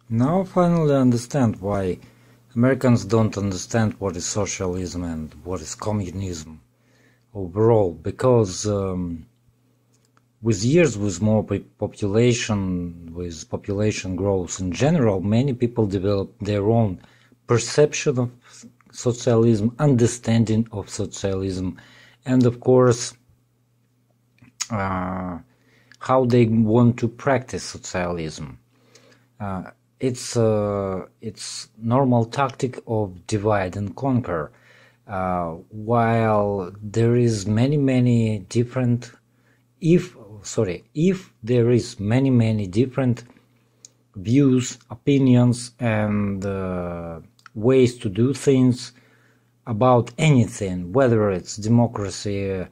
Now I finally understand why Americans don't understand what is socialism and what is communism overall, because with years, with more population, with population growth in general, many people develop their own perception of socialism, understanding of socialism, and of course, how they want to practice socialism. It's normal tactic of divide and conquer. While there is many different, if there is many different views, opinions, and ways to do things about anything, whether it's democracy,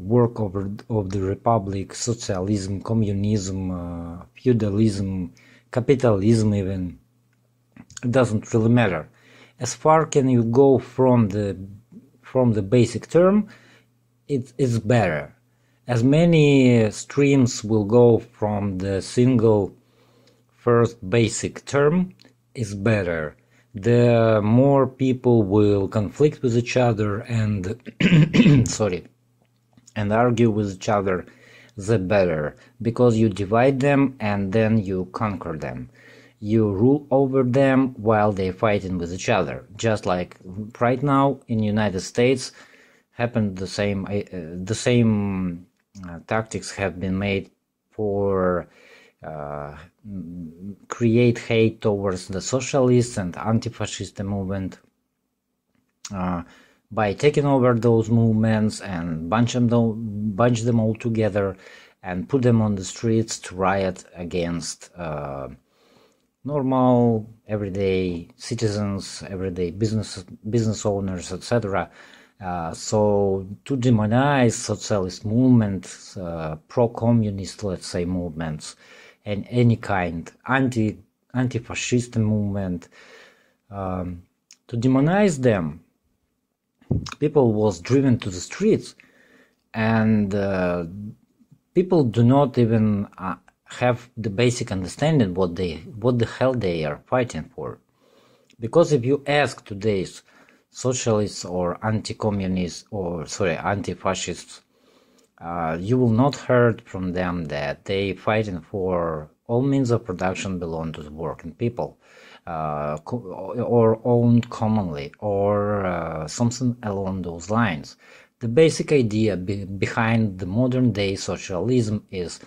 work of the republic, socialism, communism, feudalism, capitalism even, it doesn't really matter. As far can you go from the basic term, it's better. As many streams will go from the single first basic term, is better. The more people will conflict with each other and and argue with each other, the better, because you divide them and then you conquer them. You rule over them while they're fighting with each other. Just like right now in the United States, happened the same tactics have been made for create hate towards the socialist and anti-fascist movement by taking over those movements and bunch them all together and put them on the streets to riot against normal everyday citizens, everyday business owners, etc. So to demonize socialist movements, pro-communist, let's say, movements, and any kind, anti-fascist movement, to demonize them, people was driven to the streets, and people do not even have the basic understanding what the hell they are fighting for. Because if you ask today's socialists or anti-communists or anti-fascists, you will not hear from them that they fighting for all means of production belong to the working people, or owned commonly, or something along those lines. The basic idea behind the modern day socialism is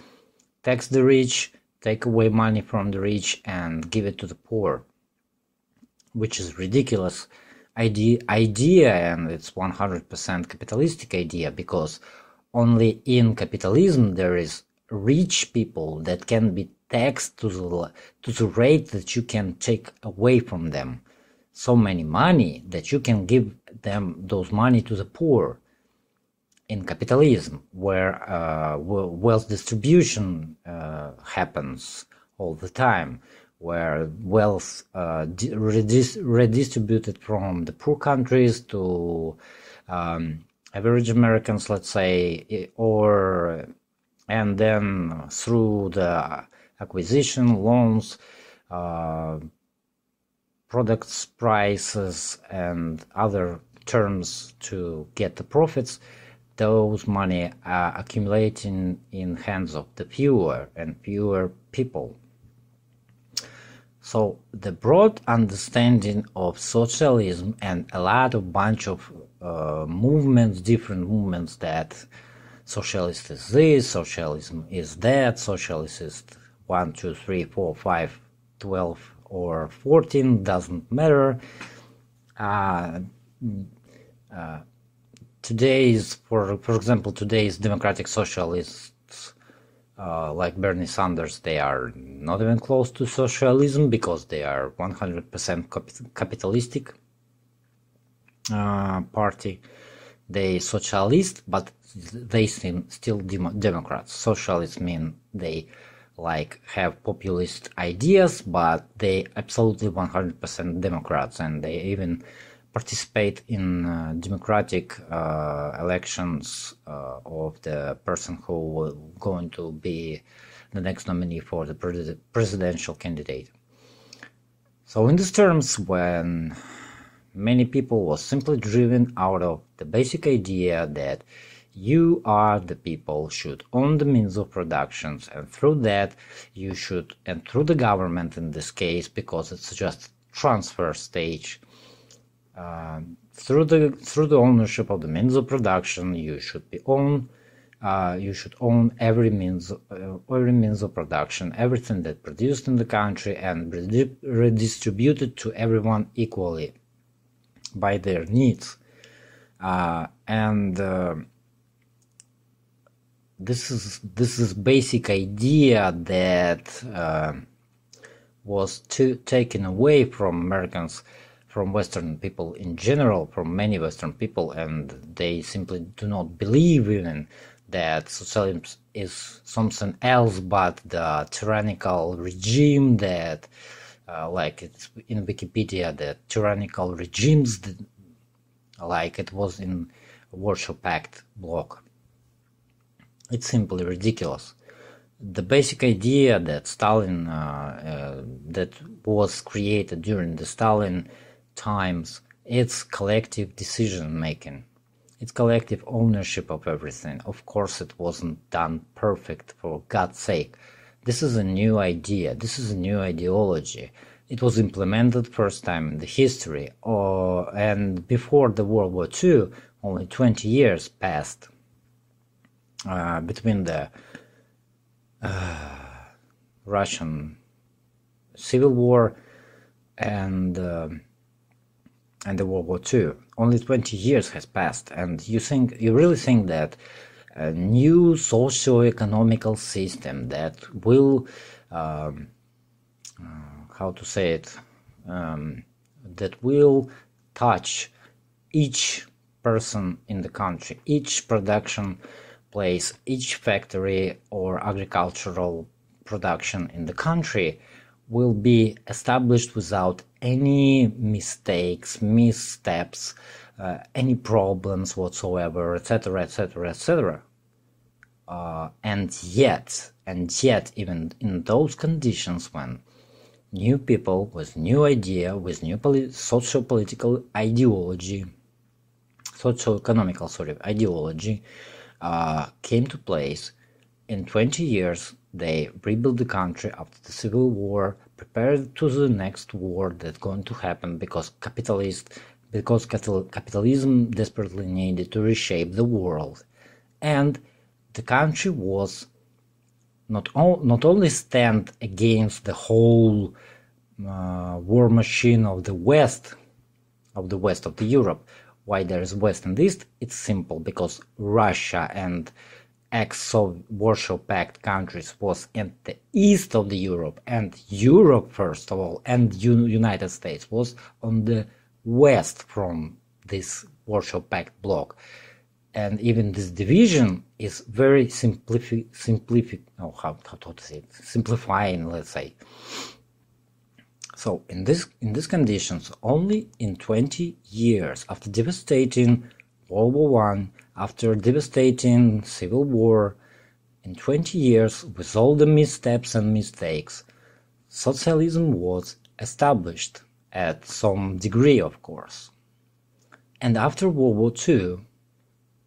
tax the rich, take away money from the rich and give it to the poor, which is ridiculous idea, and it's 100% capitalistic idea, because only in capitalism there is rich people that can be taxed to the rate that you can take away from them so many money that you can give them those money to the poor. In capitalism, where wealth distribution happens all the time, where wealth redistributed from the poor countries to average Americans, let's say, and then through the acquisition, loans, products, prices, and other terms to get the profits, those money are accumulating in hands of the fewer and fewer people. So the broad understanding of socialism and a bunch of movements, different movements, that socialist is this, socialism is that, socialist is 1, 2, 3, 4, 5, 12 or 14, doesn't matter. Today's, for example, today's democratic socialists, like Bernie Sanders, they are not even close to socialism because they are 100% capitalistic party. They socialist, but they still Democrats. Socialists mean they like have populist ideas, but they absolutely 100% Democrats, and they even participate in democratic elections of the person who will going to be the next nominee for the presidential candidate. So in these terms, when many people was simply driven out of the basic idea that you are the people should own the means of productions, and through that you should, and through the government in this case, because it's just transfer stage, through the ownership of the means of production, you should own every means of production, everything that produced in the country, and redistributed to everyone equally by their needs. This is basic idea that was taken away from Americans, from Western people in general, from many Western people, and they simply do not believe even that socialism is something else but the tyrannical regime that, like it's in Wikipedia, that tyrannical regimes, like it was in Warsaw Pact bloc. It's simply ridiculous. The basic idea that Stalin, that was created during the Stalin times, it's collective decision making. It's collective ownership of everything. Of course, it wasn't done perfect, for God's sake. This is a new idea. This is a new ideology. It was implemented first time in the history, and before the World War II, only 20 years passed between the Russian Civil War and the World War II. Only 20 years has passed, and you really think that a new socio-economical system that will, how to say it, that will touch each person in the country, each production place, each factory or agricultural production in the country will be established without any mistakes, missteps, any problems whatsoever, etc., etc., etc. And yet, even in those conditions, when new people with new idea, with new socio-political ideology, socio-economical ideology, came to place, in 20 years they rebuilt the country after the Civil War, prepared to the next war that's going to happen, because capitalism desperately needed to reshape the world. And the country was not only stand against the whole war machine of the West of the Europe. Why there is West and East? It's simple, because Russia and ex-Warsaw Pact countries was in the east of the Europe, and Europe first of all, and United States was on the west from this Warsaw Pact bloc. And even this division is very simplifying, let's say. So in these conditions, only in 20 years after devastating World War I, after devastating Civil War, in 20 years, with all the missteps and mistakes, socialism was established at some degree, of course. And after World War II,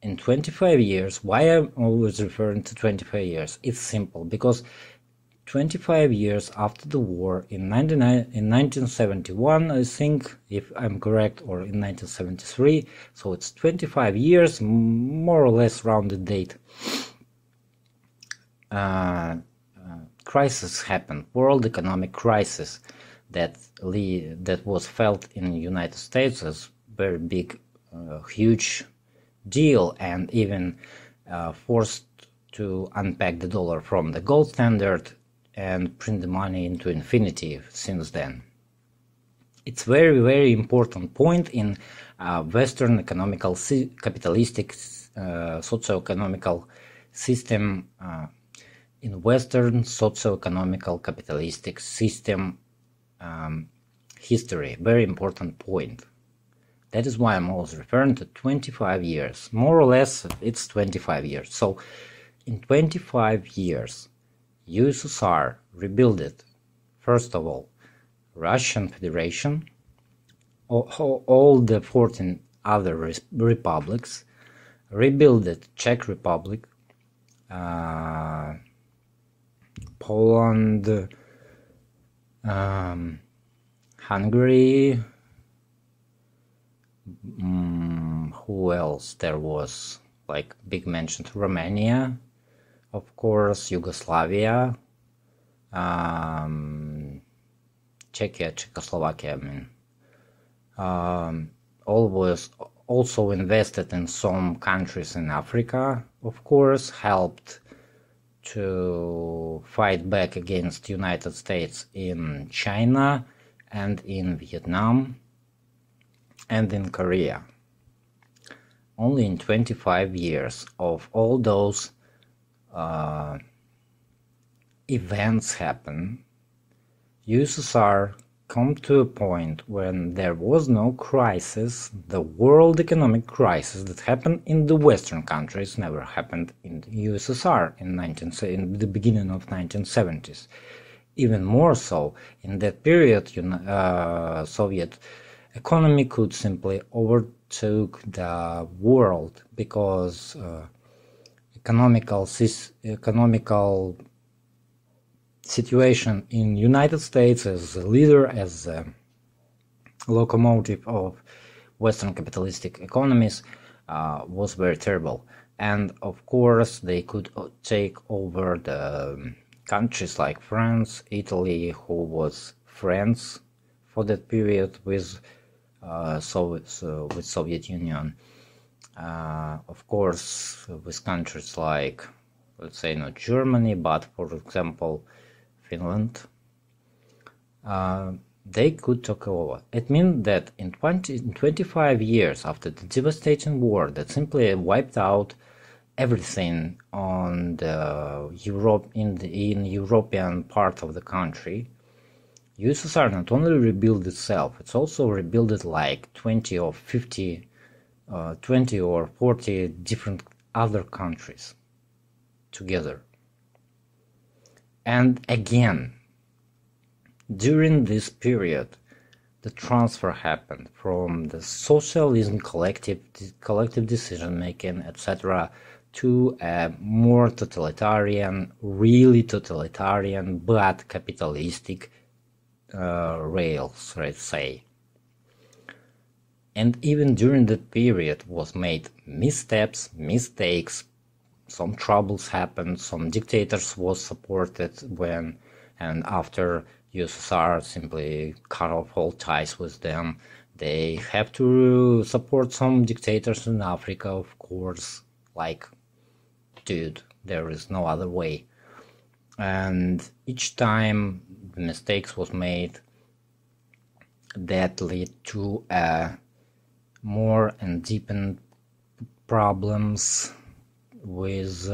in 25 years, why I'm always referring to 25 years? It's simple, because 25 years after the war, in 1971, I think, if I'm correct, or in 1973, so it's 25 years, more or less rounded date, crisis happened, world economic crisis, that was felt in the United States as very big, huge deal, and even forced to unpack the dollar from the gold standard and print the money into infinity since then. It's very, very important point in Western economical capitalistic socio-economical system, in Western socio-economical capitalistic system history. Very important point. That is why I'm always referring to 25 years. More or less, it's 25 years. So, in 25 years, USSR rebuilt it. First of all, Russian Federation, all the 14 other republics, rebuilt it. Czech Republic, Poland, Hungary, who else there was, like big mentions, Romania, of course, Yugoslavia, Czechoslovakia, all was also invested in some countries in Africa, of course, helped to fight back against United States in China and in Vietnam and in Korea. Only in 25 years of all those events happen, USSR come to a point when there was no crisis. The world economic crisis that happened in the Western countries never happened in the USSR in the beginning of 1970s. Even more so, in that period, Soviet economy could simply overtake the world because economical situation in United States as a leader, as a locomotive of Western capitalistic economies was very terrible. And of course they could take over the countries like France, Italy, who was friends for that period with Soviet Union. Of course with countries like, let's say not Germany, but for example Finland, they could take over. It means that in 25 years after the devastating war that simply wiped out everything on the in European part of the country, USSR not only rebuilt itself, it's also rebuilt like 20 or 40 different other countries together. And again, during this period, the transfer happened from the socialism, collective decision-making, etc., to a more totalitarian, really totalitarian, but capitalistic rails, let's say. And even during that period was made missteps, mistakes, some troubles happened, some dictators was supported when and after USSR simply cut off all ties with them. They have to support some dictators in Africa, of course, like, dude, there is no other way. And each time mistakes was made, that led to more and deepened problems with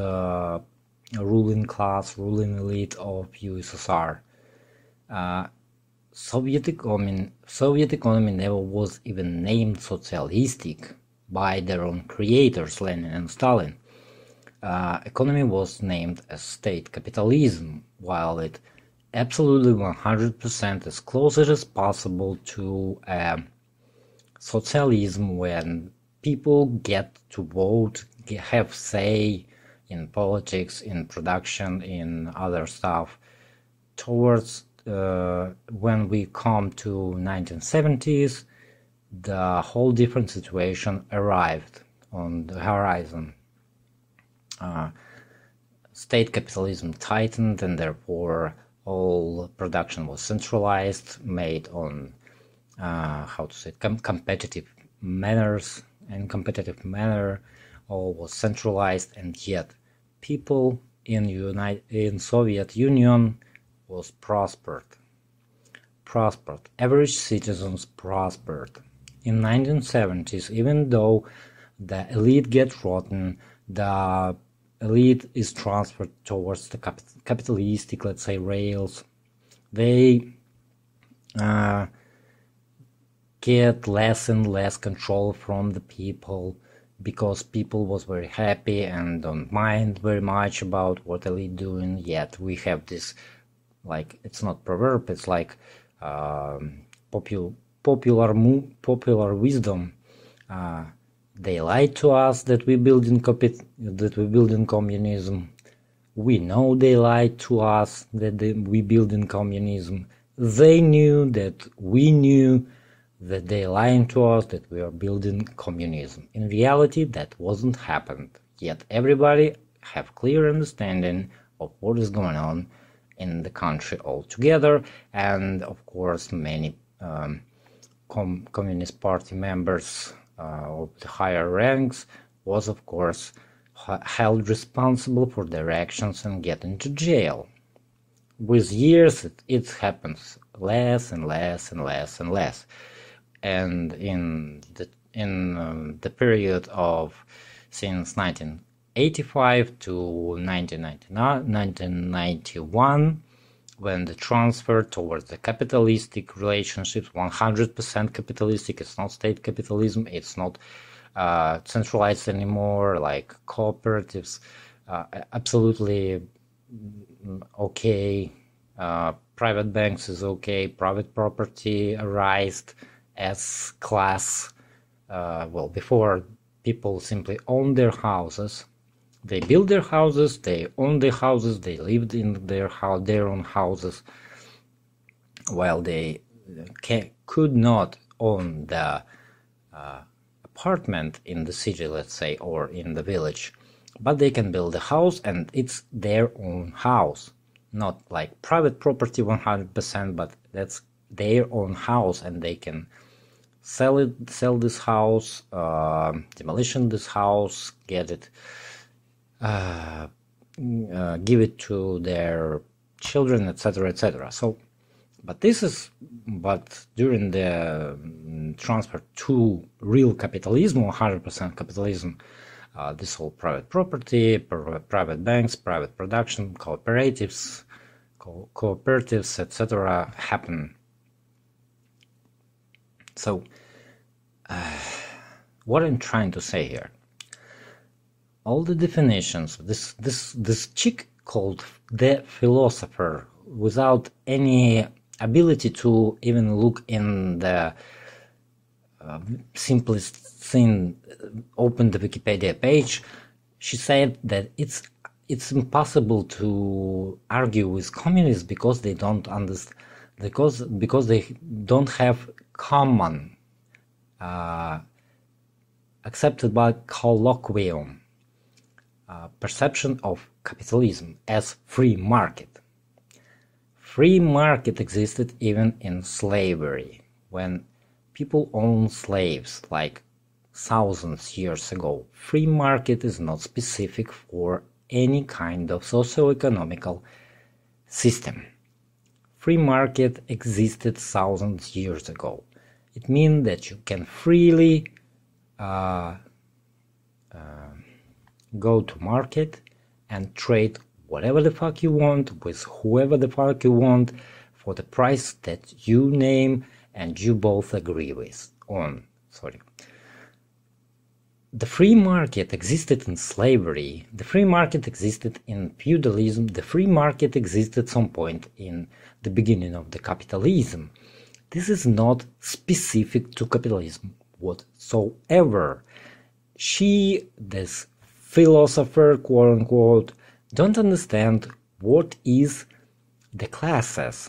ruling class, ruling elite of USSR. Soviet economy never was even named socialistic by their own creators, Lenin and Stalin. Economy was named as state capitalism, while it absolutely 100% as close as possible to socialism, when people get to vote, have say in politics, in production, in other stuff. Towards when we come to 1970s, the whole different situation arrived on the horizon. State capitalism tightened, and therefore all production was centralized, made on competitive manners, and competitive manner, all was centralized, and yet people in Soviet Union was prospered. Average citizens prospered. In 1970s, even though the elite get rotten, the elite is transferred towards the capitalistic, let's say, rails. They get less and less control from the people, because people was very happy and don't mind very much about what are they doing. Yet we have this, like, it's not proverb, it's like popular wisdom. They lied to us that we build in communism. We know they lied to us that we build in communism. They knew that we knew that they lying to us that we are building communism. In reality, that wasn't happened. Yet everybody have clear understanding of what is going on in the country altogether, and of course many Communist Party members of the higher ranks was of course held responsible for their actions and get into jail. With years it happens less and less and less and less. And in the period of since 1985 to 1991, when the transfer towards the capitalistic relationships, 100% capitalistic, it's not state capitalism, it's not centralized anymore, like cooperatives, absolutely okay, private banks is okay, private property arised as class. Well, before people simply owned their houses, they built their houses, they owned their houses, they lived in their own houses, while they could not own the apartment in the city, let's say, or in the village, but they can build a house and it's their own house, not like private property 100%, but that's their own house, and they can sell this house, demolition this house, get it, give it to their children, etc., etc. So, but during the transfer to real capitalism, 100% capitalism, this whole private property, private banks, private production, cooperatives, etc. happen. So, what I'm trying to say here, all the definitions, this chick called the philosopher, without any ability to even look in the simplest thing, open the Wikipedia page, she said that it's impossible to argue with communists because they don't understand, because they don't have common accepted by colloquium perception of capitalism as free market. Free market existed even in slavery, when people owned slaves, like thousands of years ago. Free market is not specific for any kind of socio-economical system. Free market existed thousands of years ago. It means that you can freely go to market and trade whatever the fuck you want with whoever the fuck you want for the price that you name and you both agree on. The free market existed in slavery, the free market existed in feudalism, the free market existed at some point in the beginning of the capitalism. This is not specific to capitalism whatsoever. This philosopher, quote unquote, don't understand what is the classes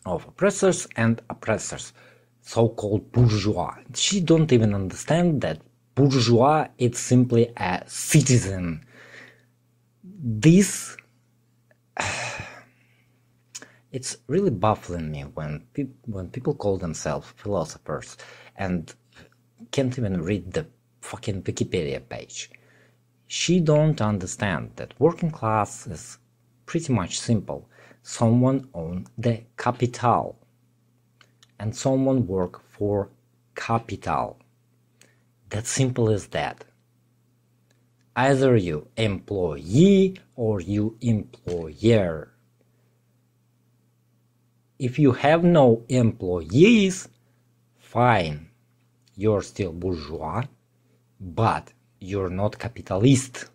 of oppressors and oppressors, so-called bourgeois. She don't even understand that bourgeois is simply a citizen. This it's really baffling me when people call themselves philosophers and can't even read the fucking Wikipedia page. She don't understand that working class is pretty much simple. Someone own the capital and someone work for capital. That's simple as that. Either you employee or you employer. If you have no employees, fine. You're still bourgeois, but you're not capitalist.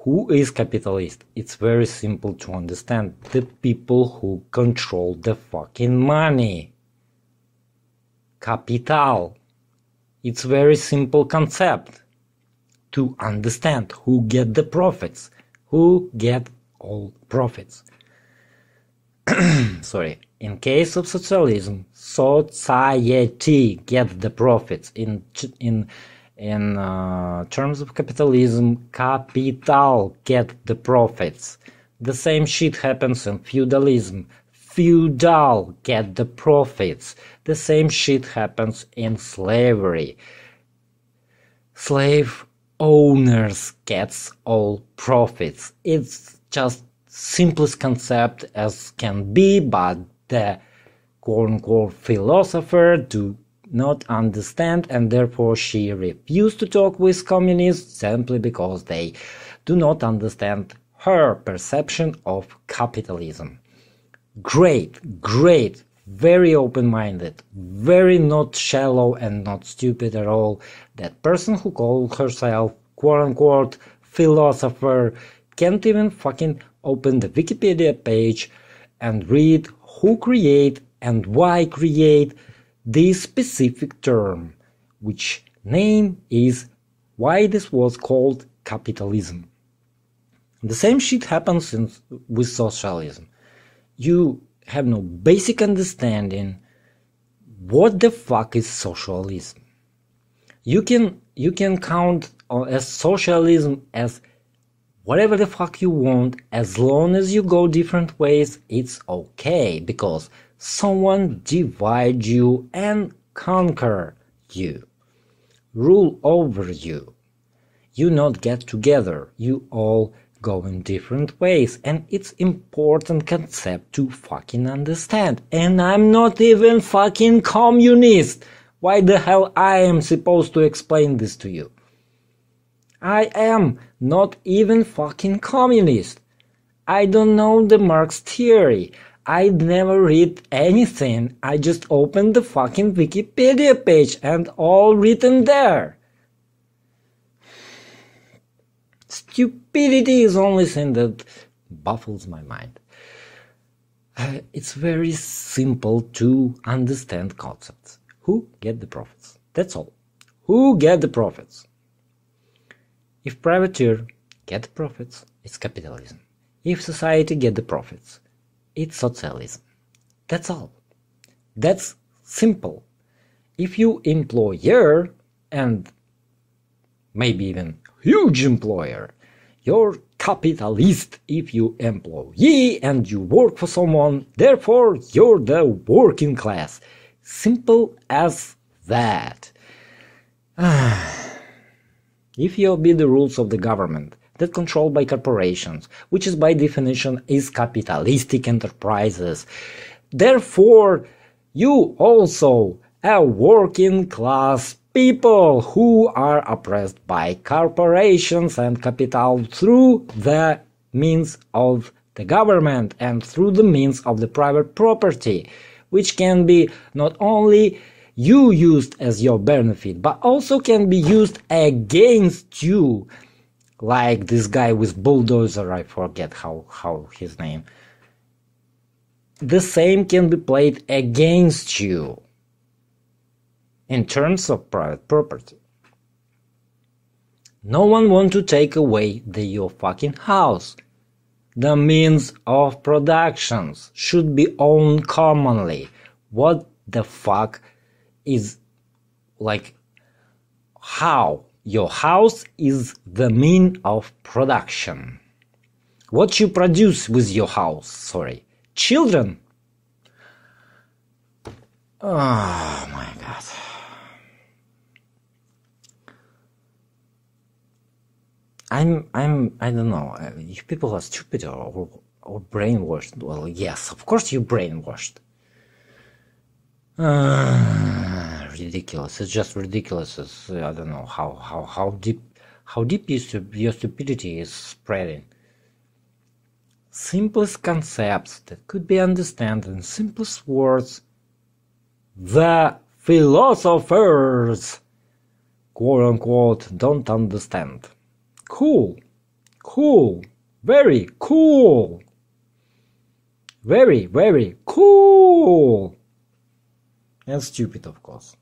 Who is capitalist? It's very simple to understand. The people who control the fucking money. Capital. It's very simple concept to understand who get the profits. Who get all profits. Sorry. In case of socialism, society gets the profits. In terms of capitalism, capital get the profits. The same shit happens in feudalism. Feudal get the profits. The same shit happens in slavery. Slave owners gets all profits. It's just simplest concept as can be, but the quote-unquote philosopher do not understand, and therefore she refused to talk with communists simply because they do not understand her perception of capitalism. Great, very open-minded, very not shallow and not stupid at all. That person who called herself quote-unquote philosopher can't even fucking open the Wikipedia page and read who create and why create this specific term, which name is why this was called capitalism. The same shit happens with socialism. You have no basic understanding what the fuck is socialism. You can count as socialism as whatever the fuck you want, as long as you go different ways, it's okay, because someone divide you and conquer you, rule over you. You not get together, you all go in different ways, and it's important concept to fucking understand. And I'm not even fucking communist. Why the hell I am supposed to explain this to you? I am not even fucking communist. I don't know the Marx theory. I never read anything. I just opened the fucking Wikipedia page and all written there. Stupidity is the only thing that baffles my mind. It's very simple to understand concepts. Who get the profits? That's all. Who get the profits? If privateer get the profits, it's capitalism. If society get the profits, it's socialism. That's all. That's simple. If you employer, and maybe even huge employer, you're capitalist. If you employee and you work for someone, therefore you're the working class. Simple as that. If you obey the rules of the government that controlled by corporations, which is by definition is capitalistic enterprises, therefore you also are working class people who are oppressed by corporations and capital through the means of the government and through the means of the private property, which can be not only you used as your benefit, but also can be used against you, like this guy with bulldozer, I forget how his name. The same can be played against you in terms of private property. No one wants to take away your fucking house. The means of productions should be owned commonly. What the fuck is like how your house is the mean of production? What you produce with your house? Sorry, children. Oh my god. I don't know if people are stupid or brainwashed. Well, yes, of course you're brainwashed. Ridiculous. It's just ridiculous. I don't know how deep your stupidity is spreading. Simplest concepts that could be understood in simplest words, the philosophers, quote unquote, don't understand. Cool. Cool. Very cool. Very, very cool. And stupid, of course.